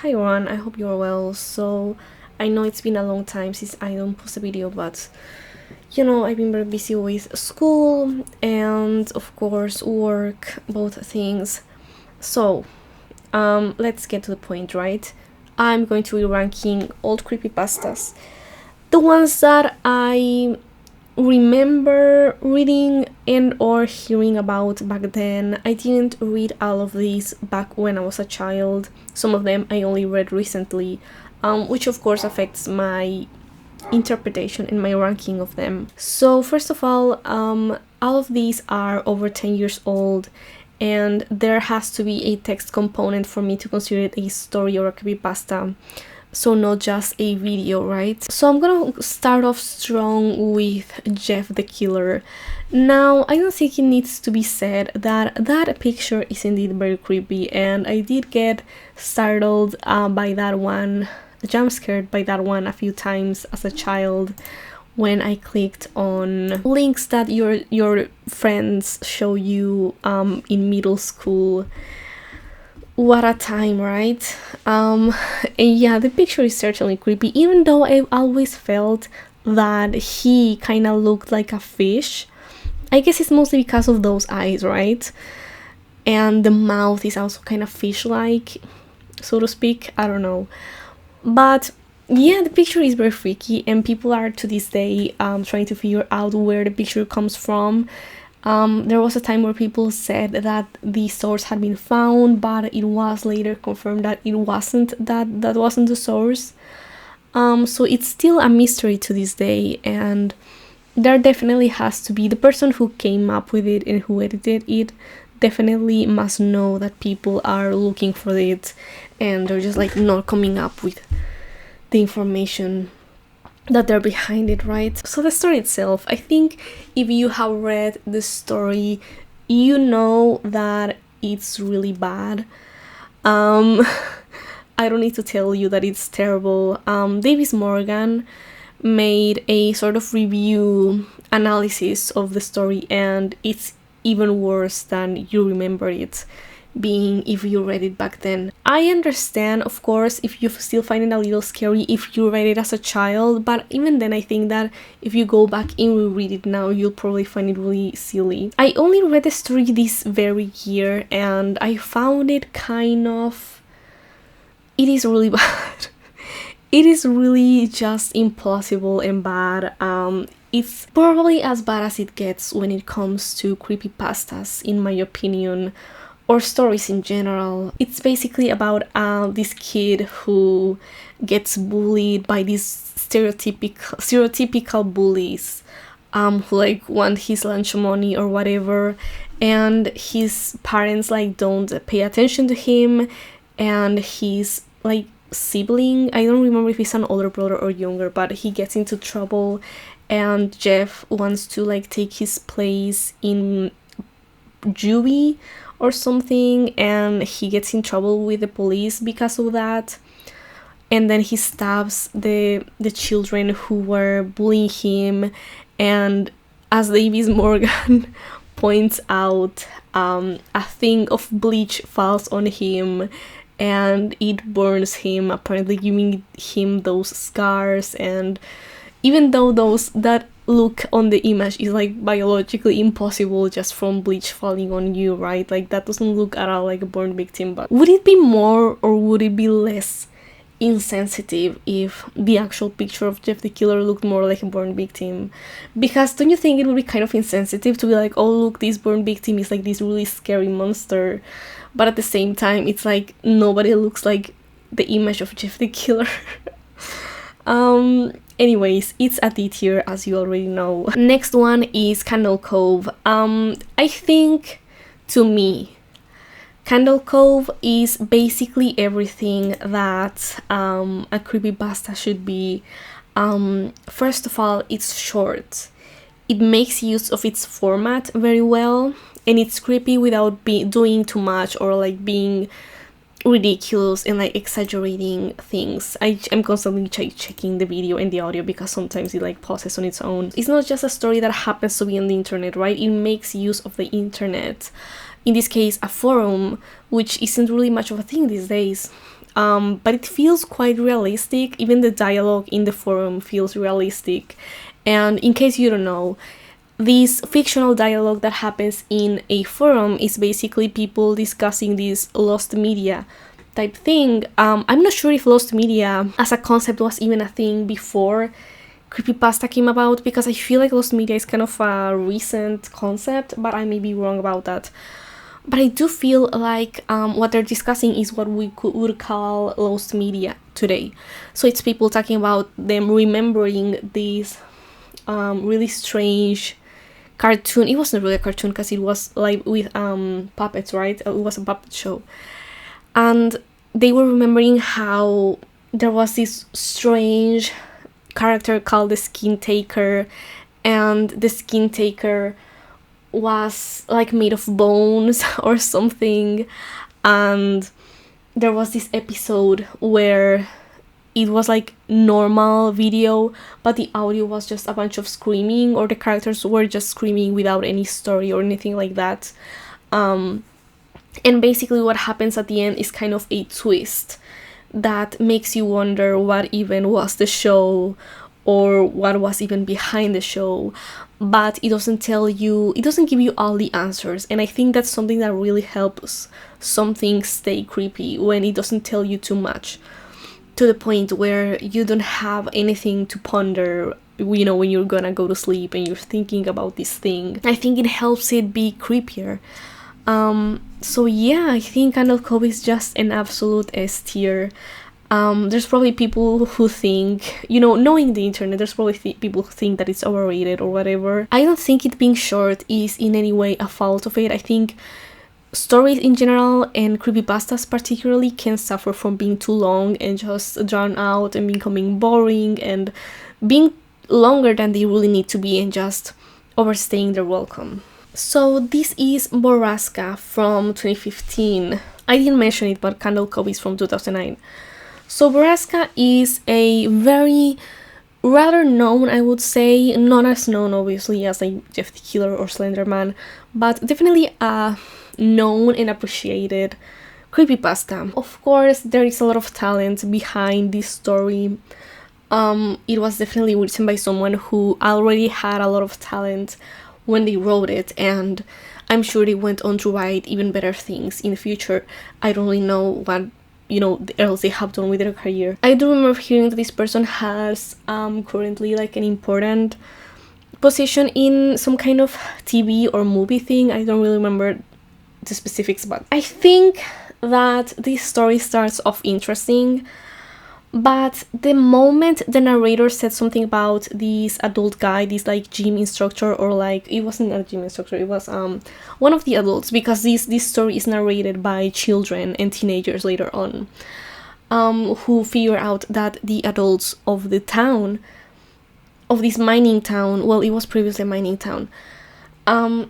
Hi everyone, I hope you're well. So I know it's been a long time since I don't post a video, but I've been very busy with school and of course work, both things. So let's get to the point, right? I'm going to be ranking old creepypastas, the ones that I remember reading and or hearing about back then. I didn't read all of these back when I was a child. Some of them I only read recently, which of course affects my interpretation and my ranking of them. So first of all of these are over 10 years old, and there has to be a text component for me to consider it a story or a creepypasta, so not just a video, right? So I'm gonna start off strong with Jeff the Killer. Now, I don't think it needs to be said that that picture is indeed very creepy, and I did get startled by that one, jump scared by that one a few times as a child when I clicked on links that your friends show you in middle school. What a time, right? And yeah, the picture is certainly creepy, even though I've always felt that he kind of looked like a fish. I guess it's mostly because of those eyes, right? And the mouth is also kind of fish-like, so to speak. I don't know. But yeah, the picture is very freaky, and people are to this day trying to figure out where the picture comes from. There was a time where people said that the source had been found, but it was later confirmed that it wasn't, that wasn't the source. So it's still a mystery to this day, and there definitely has to be the person who came up with it and who edited it definitely must know that people are looking for it, and they're just like not coming up with the information that they're behind it, right? So the story itself, I think if you have read the story, you know that it's really bad. I don't need to tell you that it's terrible. Davis Morgan made a sort of review analysis of the story, and it's even worse than you remember it being if you read it back then. I understand, of course, if you still find it a little scary if you read it as a child, but even then I think that if you go back and reread it now, you'll probably find it really silly. I only read the story this very year, and I found it it is really bad. It is really just impossible and bad. It's probably as bad as it gets when it comes to creepypastas, in my opinion, or stories in general. It's basically about this kid who gets bullied by these stereotypical bullies who like want his lunch money or whatever, and his parents like don't pay attention to him, and his like sibling, I don't remember if he's an older brother or younger, but he gets into trouble, and Jeff wants to like take his place in juvie or something, and he gets in trouble with the police because of that, and then he stabs the children who were bullying him, and as Davis Morgan points out, a thing of bleach falls on him and it burns him, apparently giving him those scars. And even though that look on the image is like biologically impossible just from bleach falling on you, right? Like that doesn't look at all like a burn victim. But would it be more or would it be less insensitive if the actual picture of Jeff the Killer looked more like a burn victim? Because don't you think it would be kind of insensitive to be like, oh look, this burn victim is like this really scary monster, but at the same time it's like nobody looks like the image of Jeff the Killer. Anyways, it's a D tier, as you already know. Next one is Candle Cove. I think, to me, Candle Cove is basically everything that a creepypasta should be. First of all, it's short. It makes use of its format very well, and it's creepy without doing too much or like being ridiculous and like exaggerating things. I'm constantly checking the video and the audio because sometimes it like pauses on its own. It's not just a story that happens to be on the internet, right? It makes use of the internet. In this case, a forum, which isn't really much of a thing these days. but it feels quite realistic. Even the dialogue in the forum feels realistic. And in case you don't know, this fictional dialogue that happens in a forum is basically people discussing this lost media type thing. I'm not sure if lost media as a concept was even a thing before Creepypasta came about, because I feel like lost media is kind of a recent concept, but I may be wrong about that. But I do feel like what they're discussing is what we would call lost media today. So it's people talking about them remembering these really strange cartoon. It wasn't really a cartoon because it was like with puppets, right? It was a puppet show. And they were remembering how there was this strange character called the Skin Taker, and the Skin Taker was like made of bones or something. And there was this episode where it was like normal video, but the audio was just a bunch of screaming, or the characters were just screaming without any story or anything like that. And basically what happens at the end is kind of a twist that makes you wonder what even was the show, or what was even behind the show. But it doesn't tell you, it doesn't give you all the answers. And I think that's something that really helps something stay creepy, when it doesn't tell you too much, to the point where you don't have anything to ponder, you know, when you're gonna go to sleep and you're thinking about this thing. I think it helps it be creepier. So yeah, I think Candle Cove is just an absolute S tier. There's probably people who think, you know, knowing the internet, there's probably people who think that it's overrated or whatever. I don't think it being short is in any way a fault of it. I think stories in general, and creepypastas particularly, can suffer from being too long and just drawn out and becoming boring and being longer than they really need to be and just overstaying their welcome. So this is Borrasca from 2015. I didn't mention it, but Candle Cove is from 2009. So Borrasca is a very rather known, I would say, not as known obviously as like Jeff the Killer or Slender Man, but definitely a known and appreciated creepypasta. Of course, there is a lot of talent behind this story. It was definitely written by someone who already had a lot of talent when they wrote it, and I'm sure they went on to write even better things in the future. I don't really know what, you know, else they have done with their career. I do remember hearing that this person has currently like an important position in some kind of TV or movie thing. I don't really remember the specifics, but I think that this story starts off interesting, but the moment the narrator said something about this adult guy, this like gym instructor, or like, it wasn't a gym instructor, it was one of the adults, because this story is narrated by children and teenagers later on, who figure out that the adults of the town, of this mining town, well, it was previously a mining town,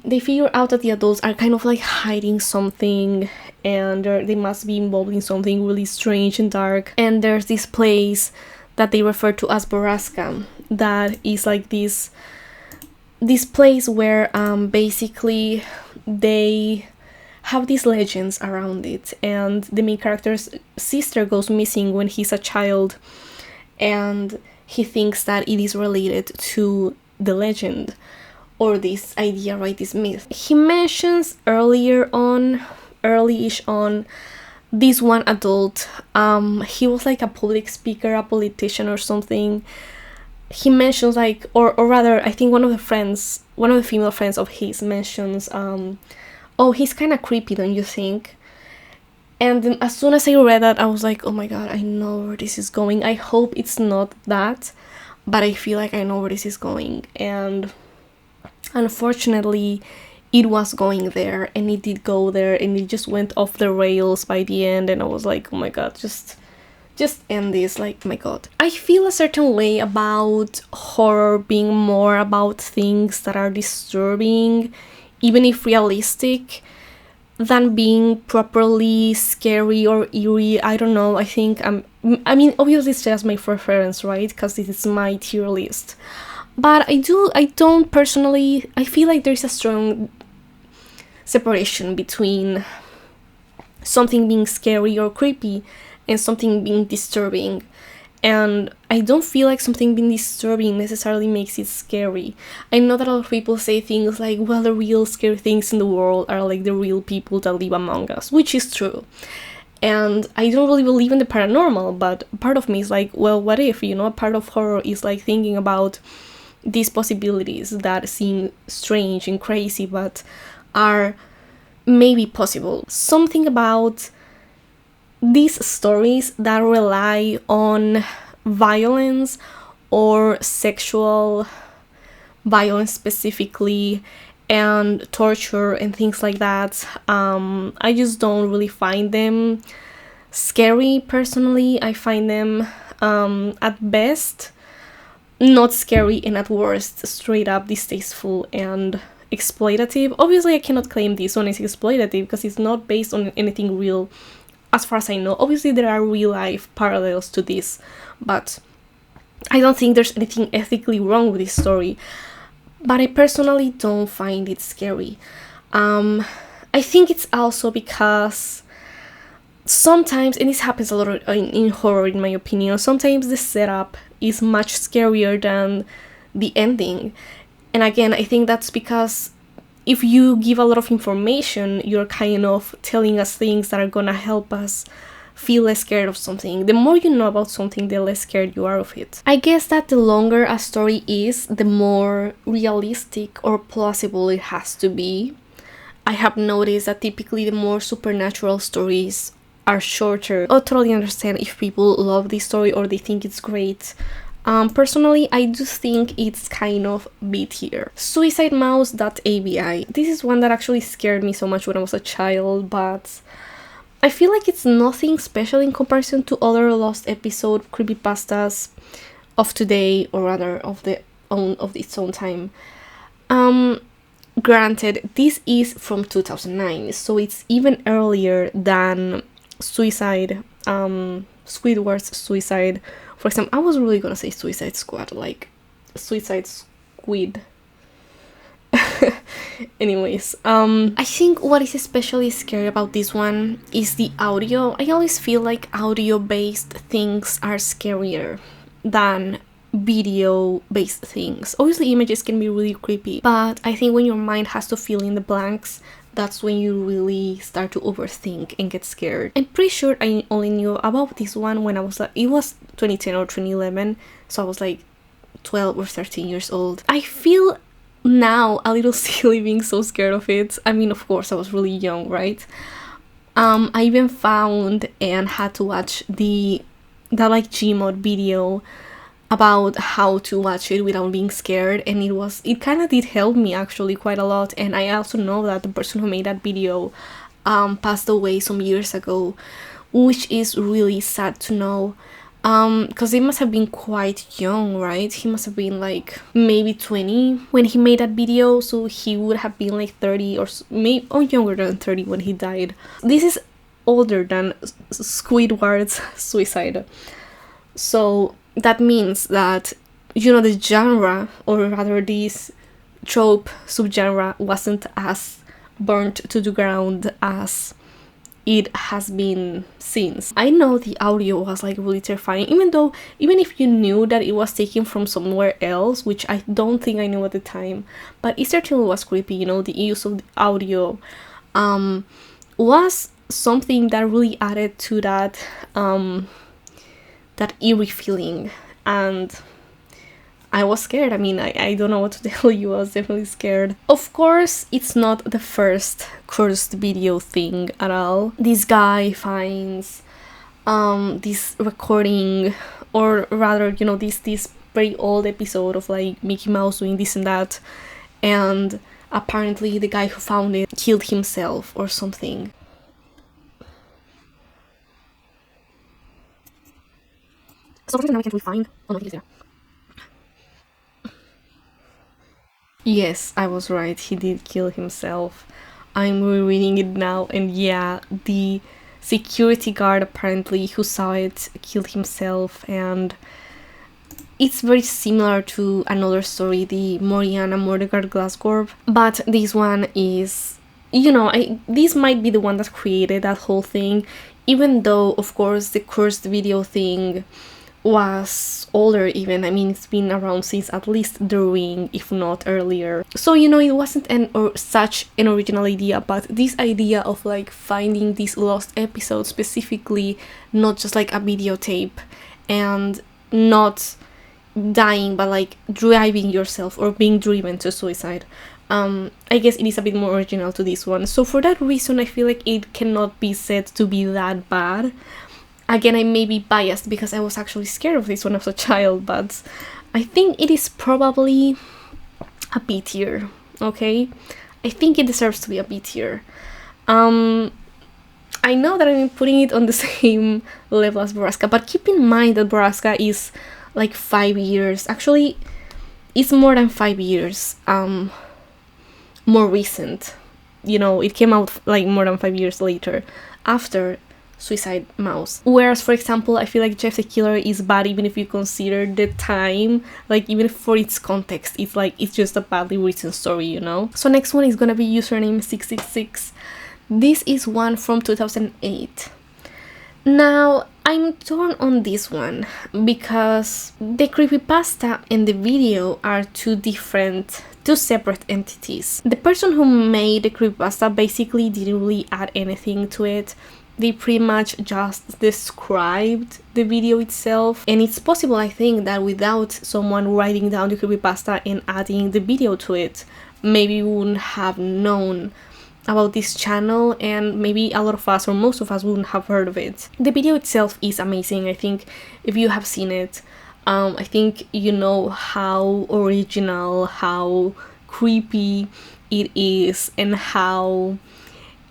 they figure out that the adults are kind of like hiding something, and they must be involved in something really strange and dark. And there's this place that they refer to as Borrasca, that is like this place where basically they have these legends around it, and the main character's sister goes missing when he's a child, and he thinks that it is related to the legend, or this idea, right, this myth. He mentions earlyish on this one adult. He was like a public speaker, a politician or something. He mentions like, or rather, I think one of the female friends of his mentions, oh, he's kind of creepy, don't you think? And then as soon as I read that, I was like, oh my god, I know where this is going. I hope it's not that, but I feel like I know where this is going. And unfortunately, it was going there, and it did go there, and it just went off the rails by the end, and I was like, oh my god, just end this, like, my god. I feel a certain way about horror being more about things that are disturbing, even if realistic, than being properly scary or eerie. I don't know, I think I mean, obviously it's just my preference, right, because this is my tier list. But I don't personally, I feel like there's a strong separation between something being scary or creepy and something being disturbing. And I don't feel like something being disturbing necessarily makes it scary. I know that a lot of people say things like, well, the real scary things in the world are like the real people that live among us, which is true. And I don't really believe in the paranormal, but part of me is like, well, what if, a part of horror is like thinking about these possibilities that seem strange and crazy, but are maybe possible. Something about these stories that rely on violence or sexual violence specifically, and torture and things like that, I just don't really find them scary personally. I find them at best not scary, and at worst straight up distasteful and exploitative. Obviously I cannot claim this one is exploitative because it's not based on anything real as far as I know. Obviously there are real life parallels to this, but I don't think there's anything ethically wrong with this story. But I personally don't find it scary. I think it's also because sometimes, and this happens a lot in horror in my opinion, sometimes the setup is much scarier than the ending. And again, I think that's because if you give a lot of information, you're kind of telling us things that are gonna help us feel less scared of something. The more you know about something, the less scared you are of it. I guess that the longer a story is, the more realistic or plausible it has to be. I have noticed that typically the more supernatural stories are shorter. I totally understand if people love this story or they think it's great. Personally, I do think it's kind of beat here. Suicidemouse.avi. This is one that actually scared me so much when I was a child, but I feel like it's nothing special in comparison to other lost episode creepypastas of today, or rather of its own time. Granted, this is from 2009, so it's even earlier than Squidward's Suicide. For example, I was really gonna say Suicide Squad, like Suicide Squid. Anyways, I think what is especially scary about this one is the audio. I always feel like audio-based things are scarier than video-based things. Obviously, images can be really creepy, but I think when your mind has to fill in the blanks, that's when you really start to overthink and get scared. I'm pretty sure I only knew about this one when it was 2010 or 2011, so I was like 12 or 13 years old. I feel now a little silly being so scared of it. I mean, of course, I was really young, right? I even found and had to watch that like Gmod video about how to watch it without being scared, and it kind of did help me actually quite a lot. And I also know that the person who made that video passed away some years ago, which is really sad to know, because he must have been quite young, right? He must have been like maybe 20 when he made that video, so he would have been like 30 or maybe younger than 30 when he died. This is older than Squidward's Suicide, so that means that, the genre, or rather this trope subgenre, wasn't as burnt to the ground as it has been since. I know the audio was like really terrifying, even if you knew that it was taken from somewhere else, which I don't think I knew at the time, but it certainly was creepy. The use of the audio was something that really added to that eerie feeling, and I was scared. I mean, I don't know what to tell you, I was definitely scared. Of course, it's not the first cursed video thing at all. This guy finds this recording, or rather, this very old episode of like Mickey Mouse doing this and that, and apparently the guy who found it killed himself or something. So now we can't really find. Oh no, he is there. Yes, I was right. He did kill himself. I'm rereading it now, and yeah, the security guard apparently who saw it killed himself, and it's very similar to another story, the Moriana Mordegard Glasgow, but this one is, this might be the one that created that whole thing. even though, of course, the cursed video thing was older even. I mean, it's been around since at least The Ring, if not earlier. So, you know, it wasn't such an original idea, but this idea of like finding these lost episodes specifically, not just like a videotape, and not dying but like driving yourself or being driven to suicide, I guess it is a bit more original to this one. So for that reason, I feel like it cannot be said to be that bad. Again, I may be biased because I was actually scared of this one as a child, but I think it is probably a B tier, okay? I think it deserves to be a B tier. I know that I'm putting it on the same level as Borrasca, but keep in mind that Borrasca is like 5 years. Actually, it's more than 5 years. More recent. You know, it came out like more than 5 years later, after Suicide Mouse. Whereas, for example, I feel like Jeff the Killer is bad even if you consider the time, like even for its context, it's like it's just a badly written story, you know? So next one is gonna be username 666. This is one from 2008. Now, I'm torn on this one because the creepypasta and the video are two separate entities. The person who made the creepypasta basically didn't really add anything to it. They pretty much just described the video itself, and it's possible, I think, that without someone writing down the creepypasta and adding the video to it, maybe we wouldn't have known about this channel, and maybe a lot of us or most of us wouldn't have heard of it. The video itself is amazing. I think if you have seen it, I think you know how original, how creepy it is, and how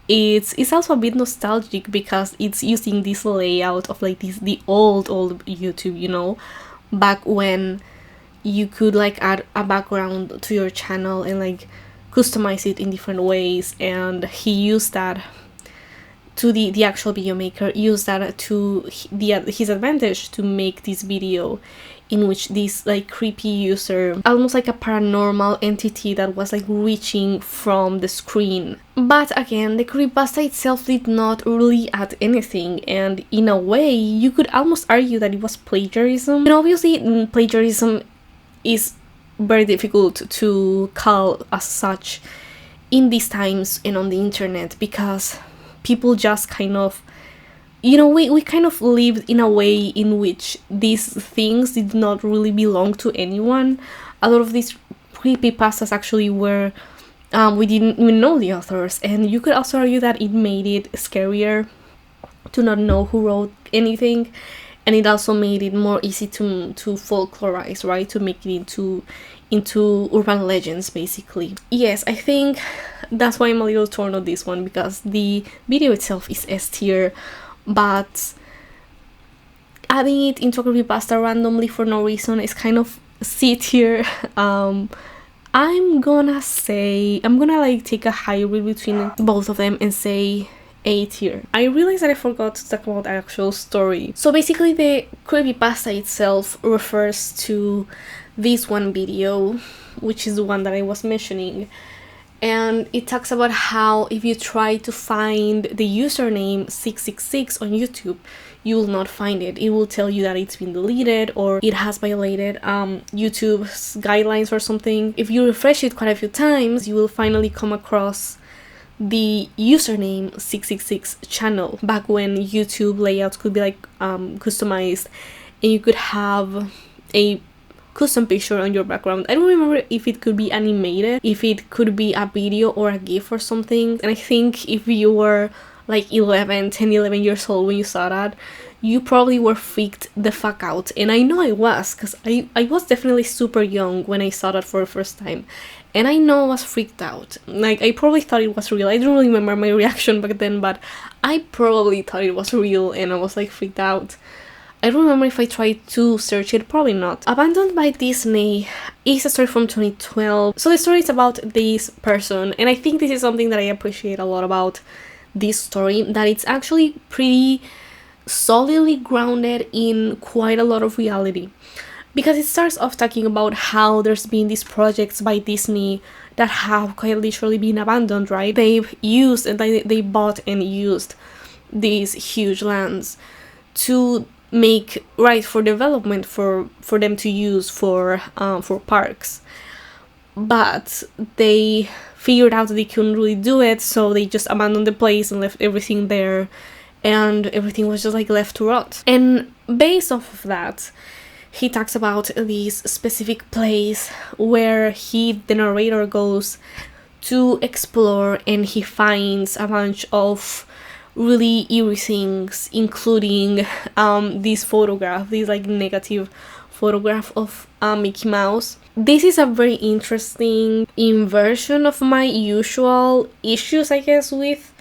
it's also a bit nostalgic because it's using this layout of like the old YouTube, you know, back when you could like add a background to your channel and like customize it in different ways, and he used that to the actual video maker used that to his advantage to make this video in which this like creepy user, almost like a paranormal entity that was like reaching from the screen. But again, the creepypasta itself did not really add anything, and in a way you could almost argue that it was plagiarism. And obviously plagiarism is very difficult to call as such in these times and on the internet, because people just kind of, you know, we kind of lived in a way in which these things did not really belong to anyone. A lot of these creepypastas actually were, we didn't even know the authors, and you could also argue that it made it scarier to not know who wrote anything, and it also made it more easy to folklorize, right, to make it into urban legends, basically. Yes, I think that's why I'm a little torn on this one, because the video itself is S tier, but adding it into a creepypasta randomly for no reason is kind of C tier. I'm gonna like take a hybrid between both of them and say A tier. I realized that I forgot to talk about the actual story. So basically the creepypasta itself refers to this one video, which is the one that I was mentioning, and it talks about how if you try to find the username 666 on YouTube, you will not find it. It will tell you that it's been deleted or it has violated YouTube's guidelines or something. If you refresh it quite a few times, you will finally come across the username 666 channel, back when YouTube layouts could be like customized and you could have a custom picture on your background. I don't remember if it could be animated, if it could be a video or a GIF or something. And I think if you were like 11 years old when you saw that, you probably were freaked the fuck out. And I know I was, because I was definitely super young when I saw that for the first time, and I know I was freaked out. Like, I probably thought it was real. I don't really remember my reaction back then, but I probably thought it was real and I was like freaked out. I don't remember if I tried to search it, probably not. Abandoned by Disney is a story from 2012. So the story is about this person, and I think this is something that I appreciate a lot about this story, that it's actually pretty solidly grounded in quite a lot of reality. Because it starts off talking about how there's been these projects by Disney that have quite literally been abandoned, right? They've used and they bought and used these huge lands to make right for development for them to use for parks. But they figured out that they couldn't really do it, so they just abandoned the place and left everything there, and everything was just like left to rot. And based off of that, he talks about this specific place where the narrator goes to explore, and he finds a bunch of really eerie things, including this photograph, this like negative photograph of Mickey Mouse. This is a very interesting inversion of my usual issues, I guess, with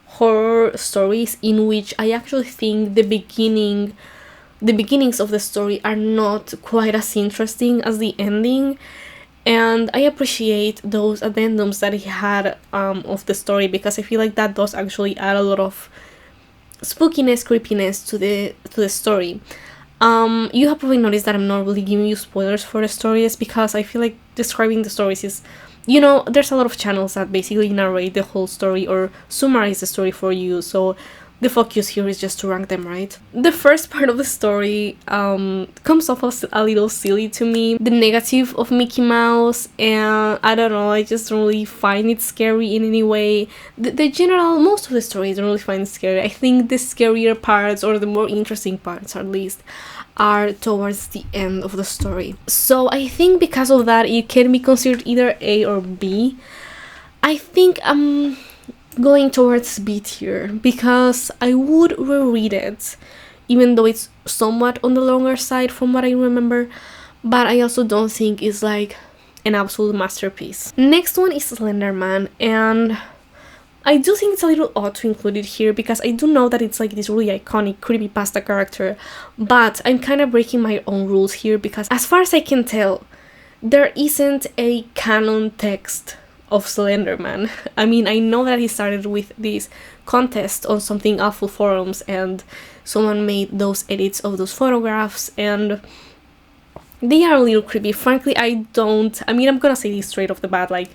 horror stories, in which I actually think the beginnings of the story are not quite as interesting as the ending. And I appreciate those addendums that he had of the story, because I feel like that does actually add a lot of spookiness, creepiness to the story. You have probably noticed that I'm not really giving you spoilers for the stories, because I feel like describing the stories is, there's a lot of channels that basically narrate the whole story or summarize the story for you, so the focus here is just to rank them, right? The first part of the story comes off as a little silly to me. The negative of Mickey Mouse, and I don't know, I just don't really find it scary in any way. The general, most of the story I don't really find scary. I think the scarier parts, or the more interesting parts at least, are towards the end of the story. So I think because of that, it can be considered either A or B. I think I'm going towards B tier, because I would reread it, even though it's somewhat on the longer side from what I remember, but I also don't think it's like an absolute masterpiece. Next one is Slender Man, and I do think it's a little odd to include it here, because I do know that it's like this really iconic creepypasta character, but I'm kind of breaking my own rules here, because as far as I can tell, there isn't a canon text of Slender Man. I mean, I know that he started with this contest on Something Awful forums, and someone made those edits of those photographs, and they are a little creepy. Frankly, I'm gonna say this straight off the bat, like,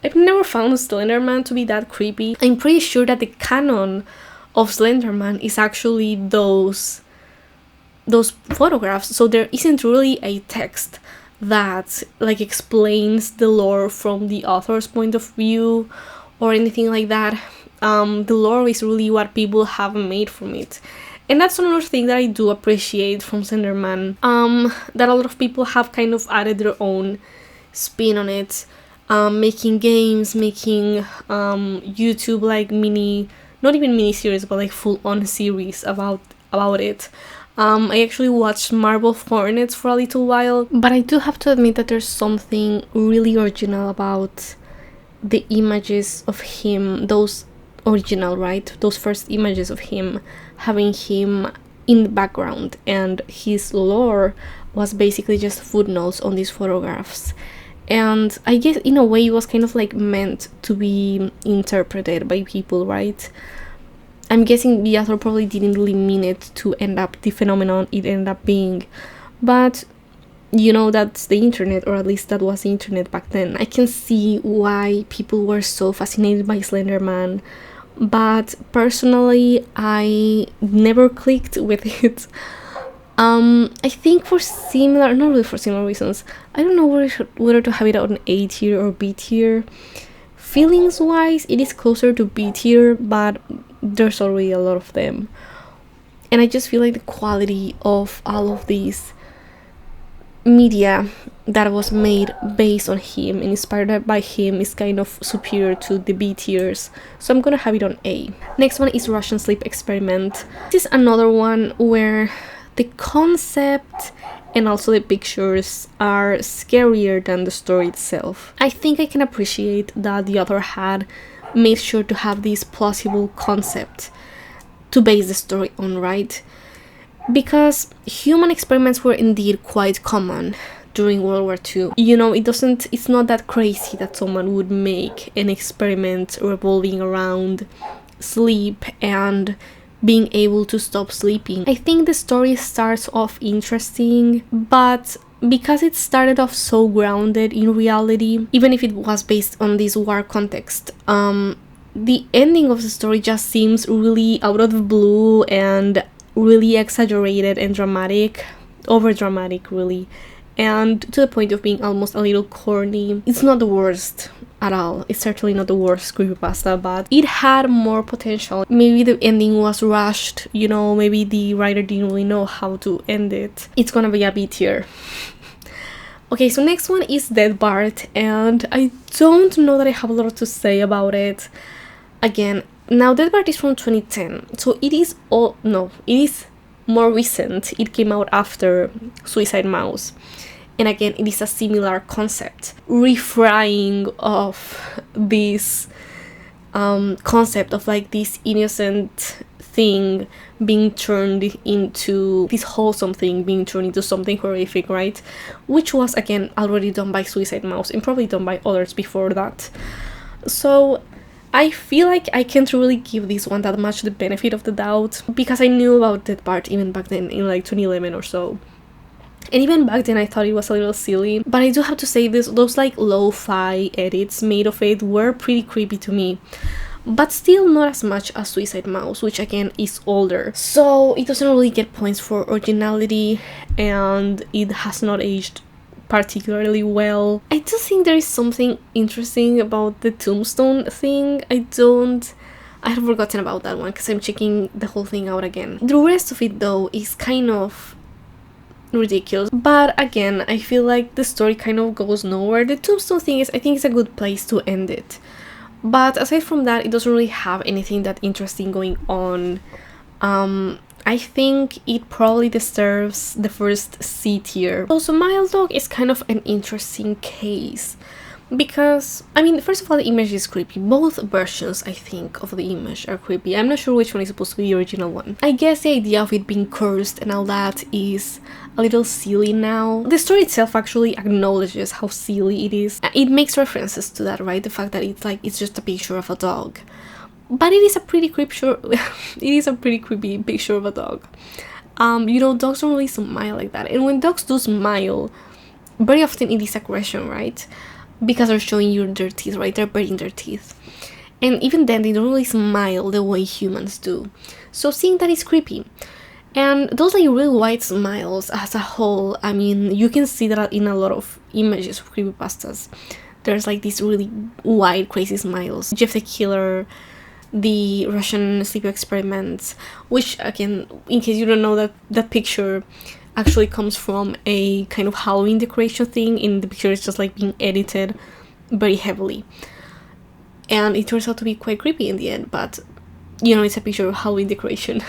I've never found Slender Man to be that creepy. I'm pretty sure that the canon of Slender Man is actually those photographs, so there isn't really a text that like explains the lore from the author's point of view or anything like that. The lore is really what people have made from it, and that's another thing that I do appreciate from Slender Man, that a lot of people have kind of added their own spin on it, making games, making YouTube like not even mini series, but like full on series about it. I actually watched Marble Hornets for a little while, but I do have to admit that there's something really original about the images of him, those original, right? Those first images of him, having him in the background, and his lore was basically just footnotes on these photographs. And I guess in a way it was kind of like meant to be interpreted by people, right? I'm guessing the author probably didn't really mean it to end up the phenomenon it ended up being, but that's the internet, or at least that was the internet back then. I can see why people were so fascinated by Slender Man, but personally I never clicked with it. I think not really for similar reasons. I don't know whether to have it on A tier or B tier. Feelings wise, it is closer to B tier, but there's already a lot of them, and I just feel like the quality of all of these media that was made based on him and inspired by him is kind of superior to the B tiers, so I'm gonna have it on A. Next one is Russian Sleep Experiment. This is another one where the concept and also the pictures are scarier than the story itself. I think I can appreciate that the author had made sure to have this plausible concept to base the story on, right? Because human experiments were indeed quite common during World War II. It's not that crazy that someone would make an experiment revolving around sleep and being able to stop sleeping. I think the story starts off interesting, but because it started off so grounded in reality, even if it was based on this war context, the ending of the story just seems really out of the blue and really exaggerated and dramatic, over dramatic really, and to the point of being almost a little corny. It's not the worst at all. It's certainly not the worst creepypasta, but it had more potential. Maybe the ending was rushed, you know, maybe the writer didn't really know how to end it. It's gonna be a B tier. Okay, so next one is Dead Bart, and I don't know that I have a lot to say about it. Again, now Dead Bart is from 2010, so it is more recent. It came out after Suicide Mouse. And again, it is a similar concept, refrying of this concept of like this innocent thing being turned into this wholesome thing, being turned into something horrific, right? Which was again already done by Suicide Mouse and probably done by others before that. So I feel like I can't really give this one that much the benefit of the doubt, because I knew about that part even back then in like 2011 or so. And even back then I thought it was a little silly, but I do have to say those like lo-fi edits made of it were pretty creepy to me, but still not as much as Suicide Mouse, which again is older, so it doesn't really get points for originality and it has not aged particularly well. I do think there is something interesting about the tombstone thing. I have forgotten about that one because I'm checking the whole thing out again. The rest of it though is kind of ridiculous, but again I feel like the story kind of goes nowhere. The tombstone thing is, I think it's a good place to end it, but aside from that it doesn't really have anything that interesting going on. I think it probably deserves the first C tier. Also, Mild Dog is kind of an interesting case because, I mean, first of all, the image is creepy. Both versions, I think, of the image are creepy. I'm not sure which one is supposed to be the original one. I guess the idea of it being cursed and all that is a little silly now. The story itself actually acknowledges how silly it is. It makes references to that, right? The fact that it's just a picture of a dog. But it is a pretty creepy picture of a dog. You know, dogs don't really smile like that. And when dogs do smile, very often it is aggression, right? Because they're showing you their teeth, right? They're baring their teeth. And even then, they don't really smile the way humans do. So seeing that is creepy. And those like really wide smiles as a whole, I mean, you can see that in a lot of images of creepypastas. There's like these really wide, crazy smiles. Jeff the Killer, the Russian sleep experiments, which again, in case you don't know, that picture actually comes from a kind of Halloween decoration thing. In the picture, it's just like being edited very heavily, and it turns out to be quite creepy in the end, but you know, it's a picture of Halloween decoration.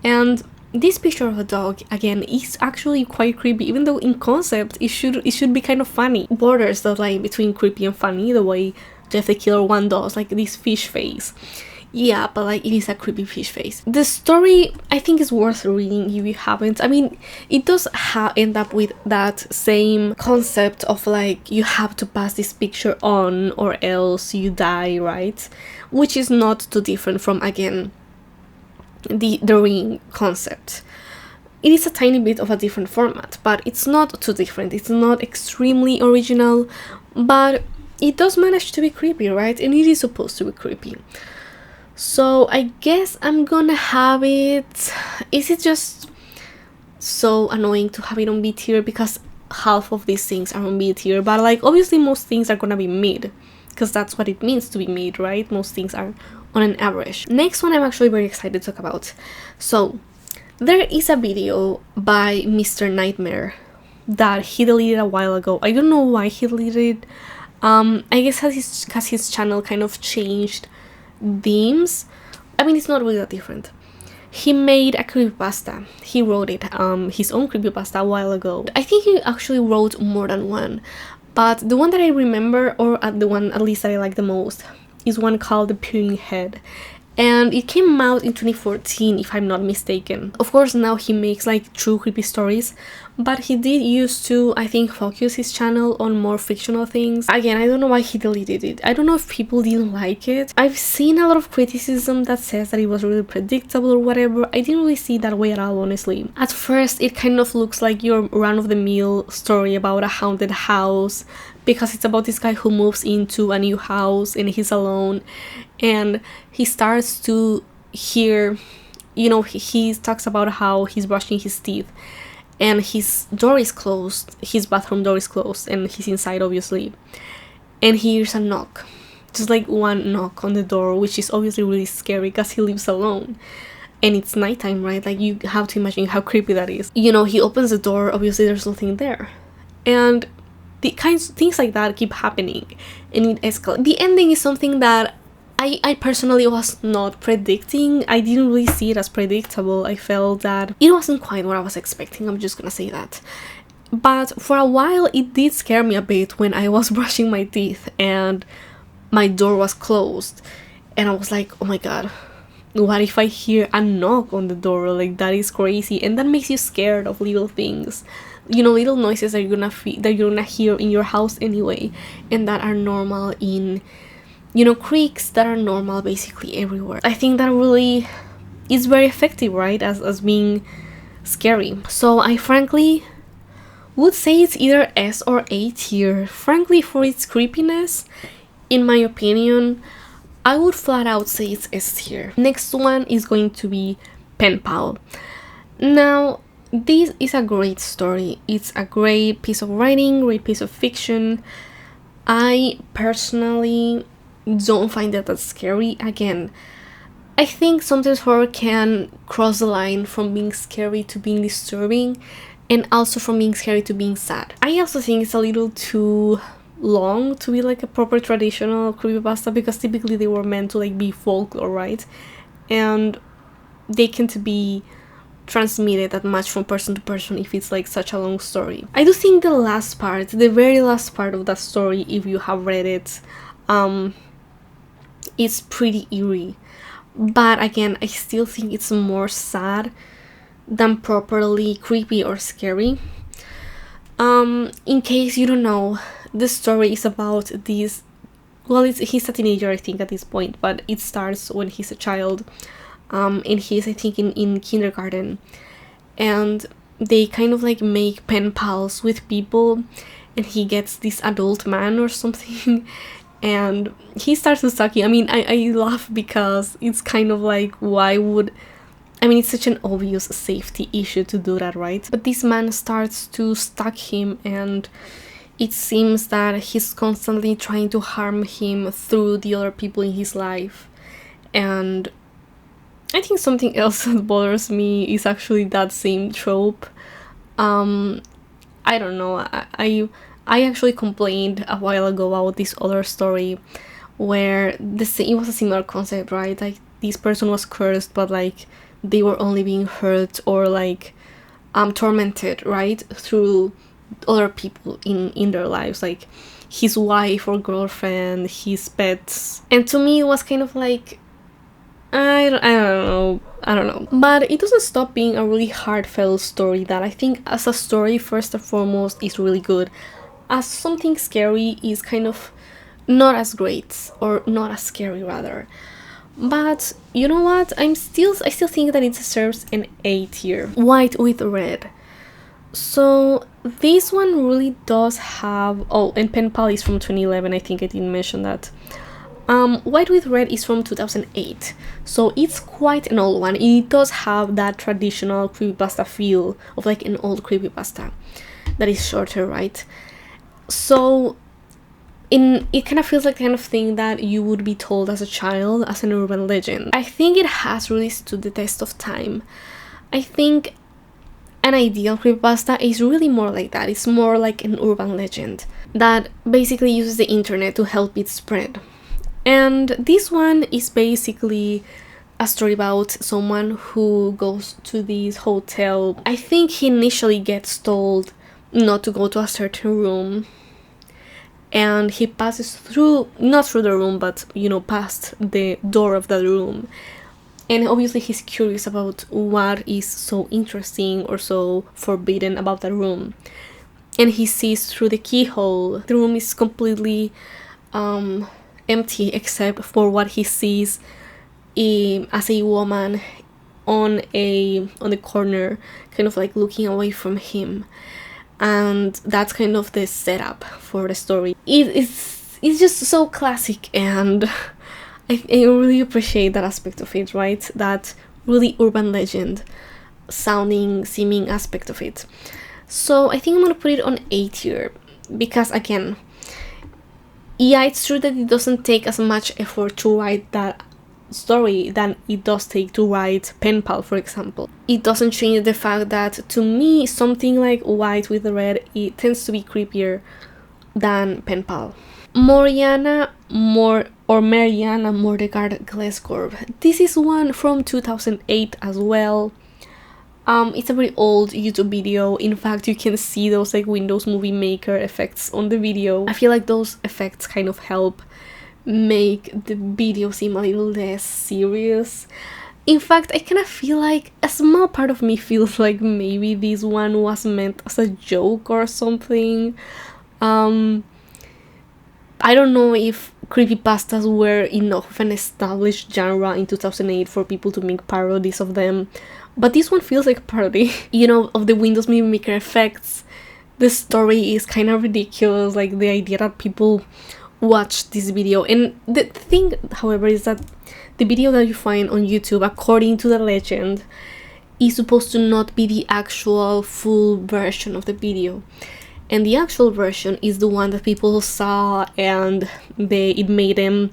And this picture of a dog again is actually quite creepy, even though in concept it should be kind of funny. Borders the line between creepy and funny, the way Jeff the Killer one does, like this fish face. Yeah, but like it is a creepy fish face. The story I think is worth reading if you haven't. I mean, it does end up with that same concept of like you have to pass this picture on or else you die, right? Which is not too different from, again, the ring concept. It is a tiny bit of a different format, but it's not too different. It's not extremely original, but it does manage to be creepy, right? And it is supposed to be creepy. So I guess I'm gonna have it. Is it just so annoying to have it on B tier because half of these things are on B tier, but like obviously most things are gonna be mid because that's what it means to be mid, right? Most things are on an average. Next one I'm actually very excited to talk about. So there is a video by Mr. Nightmare that he deleted a while ago. I don't know why he deleted it. I guess because his channel kind of changed themes. I mean, it's not really that different. He made a creepypasta. He wrote it, his own creepypasta a while ago. I think he actually wrote more than one, but the one that I remember, or the one at least that I like the most, is one called The Peering Head. And it came out in 2014, if I'm not mistaken. Of course, now he makes like true creepy stories, but he did used to, I think, focus his channel on more fictional things. Again, I don't know why he deleted it. I don't know if people didn't like it. I've seen a lot of criticism that says that it was really predictable or whatever. I didn't really see it that way at all, honestly. At first, it kind of looks like your run-of-the-mill story about a haunted house because it's about this guy who moves into a new house and he's alone, and he starts to hear, he talks about how he's brushing his teeth and his door is closed, his bathroom door is closed, and he's inside obviously, and he hears a knock, just like one knock on the door, which is obviously really scary because he lives alone and it's nighttime, right? Like, you have to imagine how creepy that is. He opens the door, obviously there's nothing there, and the things like that keep happening and it escalates. The ending is something that I personally was not predicting. I didn't really see it as predictable. I felt that it wasn't quite what I was expecting, I'm just gonna say that. But for a while it did scare me a bit when I was brushing my teeth and my door was closed, and I was like, oh my god, what if I hear a knock on the door? Like, that is crazy, and that makes you scared of little things, little noises that you're gonna hear in your house anyway, and that are normal in, creaks that are normal basically everywhere. I think that really is very effective, right, as being scary. So I frankly would say it's either S or A tier. Frankly, for its creepiness, in my opinion, I would flat out say it's S tier. Next one is going to be Pen Pal. Now, this is a great story. It's a great piece of writing, great piece of fiction. I personally don't find that scary. Again, I think sometimes horror can cross the line from being scary to being disturbing, and also from being scary to being sad. I also think it's a little too long to be like a proper traditional creepypasta, because typically they were meant to like be folklore, right? And they can't be transmitted that much from person to person if it's like such a long story. I do think the very last part of that story, if you have read it, is pretty eerie. But again, I still think it's more sad than properly creepy or scary. In case you don't know, the story is about this, well, he's a teenager, I think, at this point, but it starts when he's a child, and he's, I think, in kindergarten, and they kind of like make pen pals with people, and he gets this adult man or something, and he starts to stalk him. I mean, I laugh because it's kind of like, it's such an obvious safety issue to do that, right? But this man starts to stalk him, and it seems that he's constantly trying to harm him through the other people in his life. And I think something else that bothers me is actually that same trope. I don't know, I actually complained a while ago about this other story where it was a similar concept, right? Like, this person was cursed, but like they were only being hurt or like tormented, right, through other people in their lives, like his wife or girlfriend, his pets. And to me it was kind of like, I don't know, but it doesn't stop being a really heartfelt story that I think as a story, first and foremost, is really good. As something scary is kind of not as great, or not as scary rather. But you know what, I still think that it deserves an A tier. White with Red. So this one really does have, and Pen Pal is from 2011, I think I didn't mention that. White with Red is from 2008, so it's quite an old one. It does have that traditional creepypasta feel of like an old creepypasta that is shorter, right? So it kind of feels like the kind of thing that you would be told as a child as an urban legend. I think it has really stood the test of time. I think an ideal creepypasta is really more like that. It's more like an urban legend that basically uses the internet to help it spread. And this one is basically a story about someone who goes to this hotel. I think he initially gets told not to go to a certain room, and he passes through, not through the room, but past the door of that room. And obviously he's curious about what is so interesting or so forbidden about that room. And he sees through the keyhole. The room is completely empty except for what he sees as a woman on the corner, kind of like looking away from him. and that's kind of the setup for the story. It's just so classic, and I really appreciate that aspect of it, right? That really urban legend seeming aspect of it. So I think I'm gonna put it on A tier because, again, yeah, it's true that it doesn't take as much effort to write that story than it does take to write Pen Pal, for example. It doesn't change the fact that, to me, something like White with the Red, it tends to be creepier than Pen Pal. Mariana Mordegard Glescorp. This is one from 2008 as well. It's a very old YouTube video. In fact, you can see those like Windows Movie Maker effects on the video. I feel like those effects kind of help make the video seem a little less serious. In fact, I kind of feel like a small part of me feels like maybe this one was meant as a joke or something. I don't know if creepypastas were enough of an established genre in 2008 for people to make parodies of them, but this one feels like a parody, you know, of the Windows Movie Maker effects. The story is kind of ridiculous, like the idea that people watch this video. And the thing, however, is that the video that you find on YouTube, according to the legend, is supposed to not be the actual full version of the video. And the actual version is the one that people saw, and it made them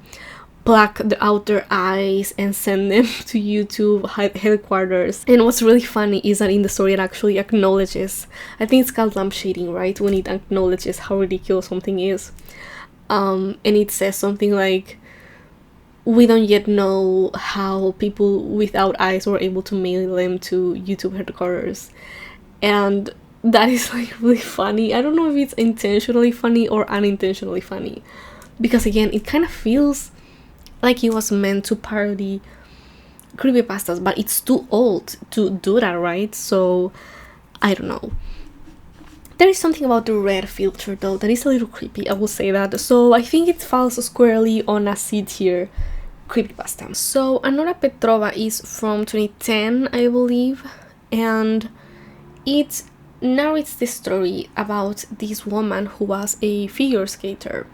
pluck the outer eyes and send them to YouTube headquarters. And what's really funny is that in the story it actually acknowledges, I think it's called lampshading, right? When it acknowledges how ridiculous something is. And it says something like, we don't yet know how people without eyes were able to mail them to YouTube headquarters. And that is like really funny. I don't know if it's intentionally funny or unintentionally funny, because again, it kind of feels like it was meant to parody creepypastas, but it's too old to do that, right? So I don't know. There is something about the red filter though that is a little creepy, I will say that. So I think it falls squarely on a C tier creepypasta. So Anora Petrova is from 2010, I believe, and it narrates the story about this woman who was a figure skater,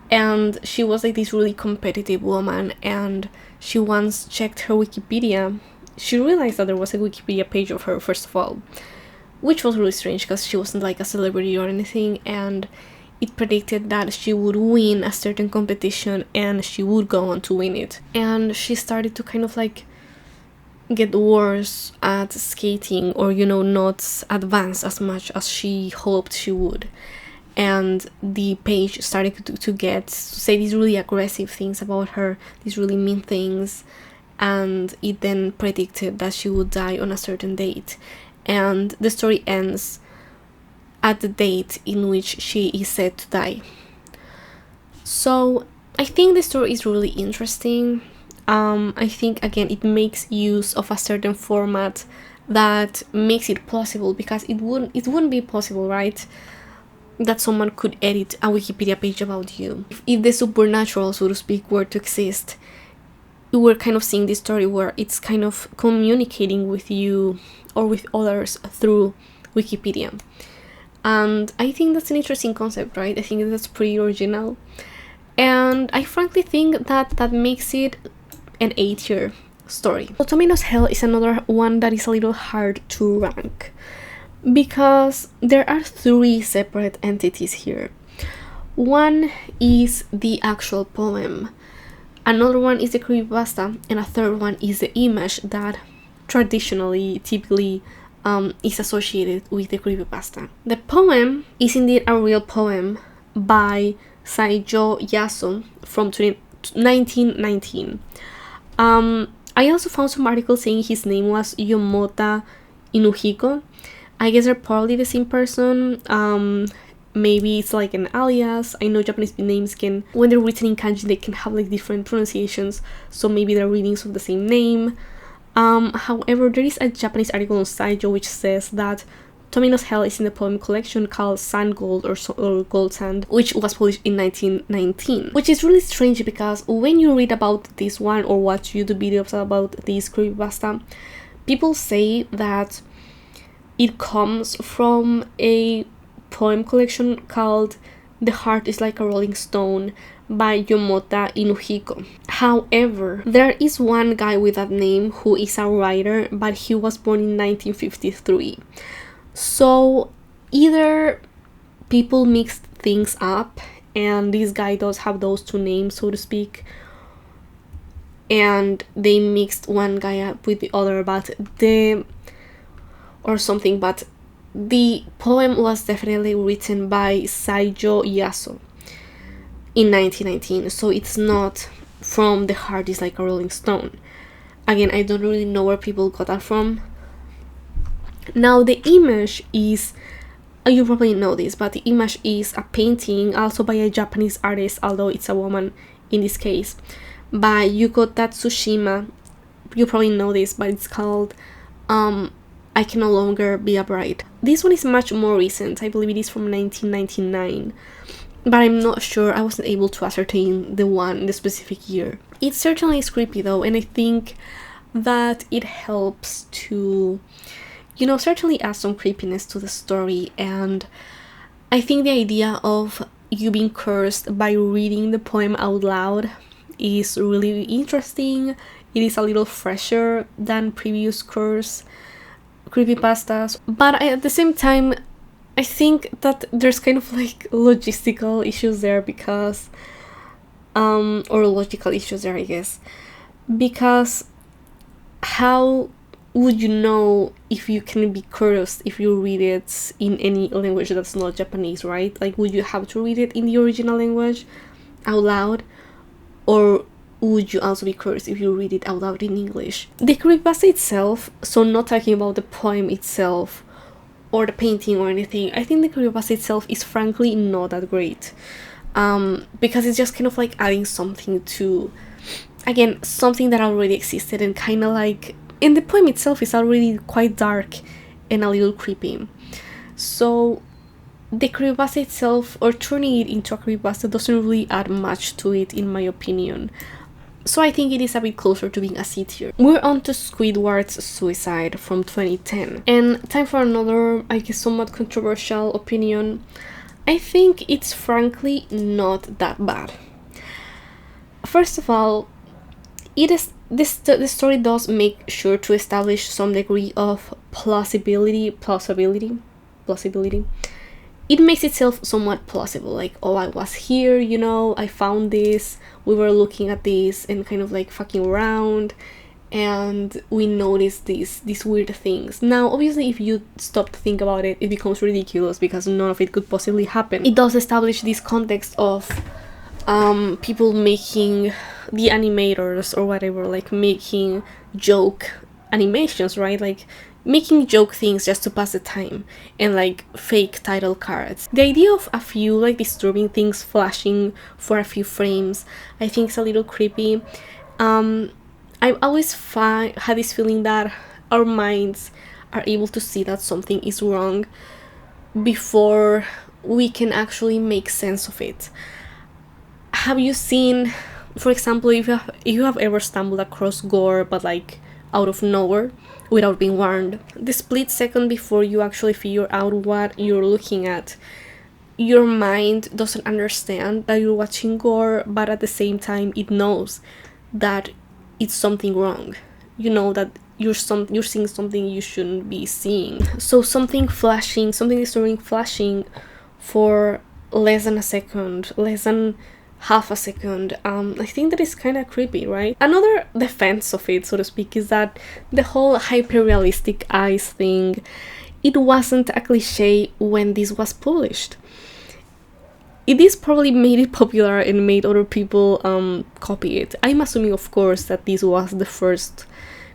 and she was like this really competitive woman, and she once checked her Wikipedia. She realized that there was a Wikipedia page of her, first of all, which was really strange because she wasn't like a celebrity or anything, and it predicted that she would win a certain competition and she would go on to win it. And she started to kind of like get worse at skating, or you know, not advance as much as she hoped she would. And the page started to say these really aggressive things about her, these really mean things, and it then predicted that she would die on a certain date. And the story ends at the date in which she is said to die. So I think the story is really interesting. I think, again, it makes use of a certain format that makes it possible, because it wouldn't be possible, right, that someone could edit a Wikipedia page about you. If the supernatural, so to speak, were to exist, we're kind of seeing this story where it's kind of communicating with you or with others through Wikipedia. And I think that's an interesting concept, right? I think that's pretty original. And I frankly think that makes it an A tier story. So Tomino's Hell is another one that is a little hard to rank, because there are three separate entities here. One is the actual poem, another one is the creepypasta, and a third one is the image that typically is associated with the creepypasta. The poem is indeed a real poem by Saijo Yaso from 1919. I also found some articles saying his name was Yomota Inuhiko. I guess they're probably the same person. Maybe it's like an alias. I know Japanese names can, when they're written in kanji, they can have like different pronunciations, so maybe they're readings of the same name. However, there is a Japanese article on Saijo which says that Tomino's Hell is in the poem collection called Sand Gold or Gold Sand, which was published in 1919. Which is really strange, because when you read about this one or watch YouTube videos about this creepypasta, people say that it comes from a poem collection called The Heart is Like a Rolling Stone by Yomota Inuhiko. However, there is one guy with that name who is a writer, but he was born in 1953. So either people mixed things up, and this guy does have those two names, so to speak, and they mixed one guy up with the other, but the poem was definitely written by Saijo Yaso in 1919, so it's not from The Heart is Like a Rolling Stone. Again, I don't really know where people got that from. Now the image is, you probably know this, but the image is a painting also by a Japanese artist, although it's a woman in this case, by Yuko Tatsushima. You probably know this, but it's called I Can No Longer Be a Bride. This one is much more recent. I believe it is from 1999, but I'm not sure. I wasn't able to ascertain the specific year. It certainly is creepy though, and I think that it helps to, certainly add some creepiness to the story. And I think the idea of you being cursed by reading the poem out loud is really interesting. It is a little fresher than previous creepypastas, but at the same time, I think that there's kind of like logistical issues there because or logical issues there, I guess, because how would you know if you can be cursed if you read it in any language that's not Japanese, right? Like, would you have to read it in the original language out loud, or would you also be cursed if you read it out loud in English? The creepypasta itself, so not talking about the poem itself or the painting or anything, I think the creepypasta itself is frankly not that great, because it's just kind of like adding something to, again, something that already existed, and kind of like, and the poem itself is already quite dark and a little creepy. So the creepypasta itself, or turning it into a creepypasta, doesn't really add much to it in my opinion. So I think it is a bit closer to being a C tier. We're on to Squidward's Suicide from 2010. And time for another, I guess, somewhat controversial opinion. I think it's frankly not that bad. First of all, the story does make sure to establish some degree of plausibility. It makes itself somewhat plausible, like, oh, I was here, I found this, we were looking at this and kind of like fucking around, and we noticed these weird things. Now, obviously, if you stop to think about it, it becomes ridiculous because none of it could possibly happen. It does establish this context of people making, the animators or whatever, like making joke animations, right? Like making joke things just to pass the time, and like fake title cards. The idea of a few like disturbing things flashing for a few frames, I think, is a little creepy. I've always had this feeling that our minds are able to see that something is wrong before we can actually make sense of it. Have you seen, for example, if you have ever stumbled across gore but like out of nowhere without being warned, the split second before you actually figure out what you're looking at, your mind doesn't understand that you're watching gore, but at the same time it knows that it's something wrong. You know that you're seeing something you shouldn't be seeing. So something disturbing flashing for less than a second, less than half a second, I think that is kind of creepy, right? Another defense of it, so to speak, is that the whole hyper-realistic eyes thing, it wasn't a cliche when this was published. It is probably made it popular and made other people copy it. I'm assuming, of course, that this was the first